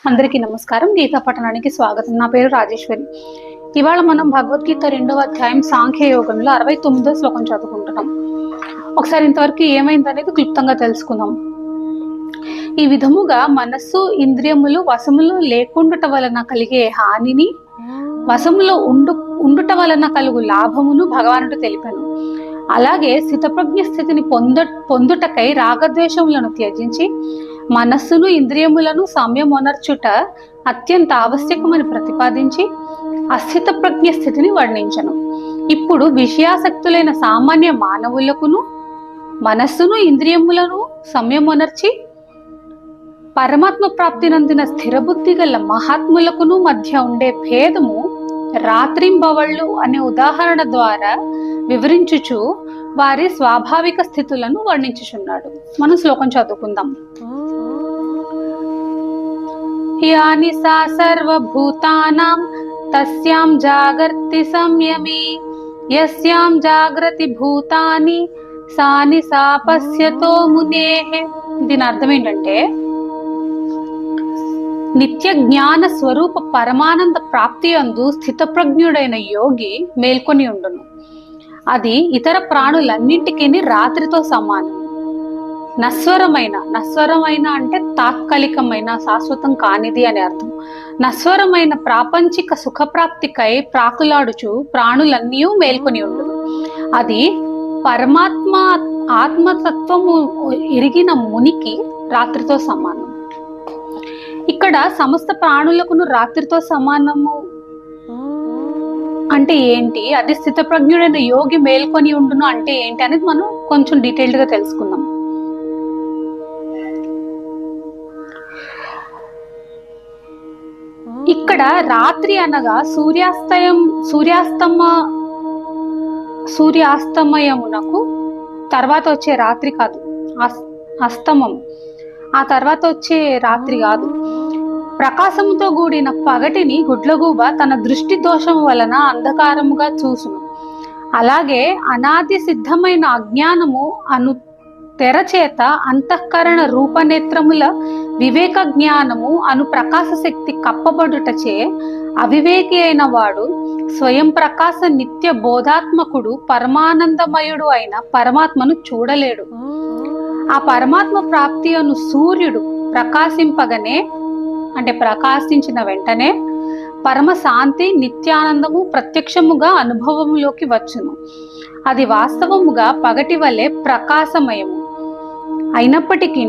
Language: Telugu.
అందరికీ నమస్కారం. గీతా పఠనానికి స్వాగతం. నా పేరు రాజేశ్వరి. ఇవాళ మనం భగవద్గీత 2వ అధ్యాయం సాంఖ్య యోగంలో 69వ శ్లోకం చదువుకుంటున్నాం. ఒకసారి ఇంతవరకు ఏమైందనేది క్లుప్తంగా తెలుసుకుందాం. ఈ విధముగా మనస్సు ఇంద్రియములు వశములు లేకుండుట వలన కలిగే హానిని, వశములో ఉండుట వలన కలుగు లాభమును భగవానుడు తెలిపాను. అలాగే స్థితప్రజ్ఞ స్థితిని పొందుటకై రాగద్వేషములను త్యజించి మనస్సును ఇంద్రియములను సంయమొనర్చుట అత్యంత ఆవశ్యకమని ప్రతిపాదించి అస్థిత ప్రజ్ఞ స్థితిని వర్ణించను. ఇప్పుడు విషయాసక్తులైన సామాన్య మానవులకును మనస్సును ఇంద్రియములను సంయమొనర్చి పరమాత్మ ప్రాప్తినందిన స్థిరబుద్ధి గల మహాత్ములకును మధ్య ఉండే భేదము రాత్రింబవళ్ళు అనే ఉదాహరణ ద్వారా వివరించుచు వారి స్వాభావిక స్థితులను వర్ణించుచున్నాడు. మనం శ్లోకం చదువుకుందాం. యాని సా సర్వభూతానాం తస్యాం జాగర్తి సంయమే యస్యాం జాగ్రతి భూతాని సాని సా పశ్యతో మునేః. దీని అర్థం ఏంటంటే, నిత్య జ్ఞాన స్వరూప పరమానంద ప్రాప్తి అందు స్థితప్రజ్ఞుడైన యోగి మేల్కొని ఉండును. అది ఇతర ప్రాణులన్నింటికీ రాత్రితో సమానం. నశ్వరమైన అంటే తాత్కాలికమైన, శాశ్వతం కానిది అని అర్థం. నశ్వరమైన ప్రాపంచిక సుఖప్రాప్తికై ప్రాకులాడుచు ప్రాణులన్నీ మేల్కొని ఉండును. అది పరమాత్మ ఆత్మతత్వము ఎరిగిన మునికి రాత్రితో సమానం. ఇక్కడ సమస్త ప్రాణులకును రాత్రితో సమానము అంటే ఏంటి, అది స్థితప్రజ్ఞుడైన యోగి మేల్కొని ఉండును అంటే ఏంటి అనేది మనం కొంచెం డీటెయిల్డ్ గా తెలుసుకుందాం. ఇక్కడ రాత్రి అనగా సూర్యాస్తమయమునకు తర్వాత వచ్చే రాత్రి కాదు, అస్తమం ఆ తర్వాత వచ్చే రాత్రి కాదు. ప్రకాశముతో కూడిన పగటిని గుడ్లగూబ తన దృష్టి దోషం వలన అంధకారముగా చూసును. అలాగే అనాది సిద్ధమైన అజ్ఞానము అను తెరచేత అంతఃకరణ రూపనేత్రముల వివేక జ్ఞానము అను ప్రకాశ శక్తి కప్పబడుటచే అవివేకి అయిన వాడు స్వయం ప్రకాశ నిత్య బోధాత్మకుడు పరమానందమయుడు అయిన పరమాత్మను చూడలేడు. ఆ పరమాత్మ ప్రాప్తి అను సూర్యుడు ప్రకాశింపగనే అంటే ప్రకాశించిన వెంటనే పరమ శాంతి నిత్యానందము ప్రత్యక్షముగా అనుభవములోకి వచ్చును. అది వాస్తవముగా పగటి వలె ప్రకాశమయము అయినప్పటికీ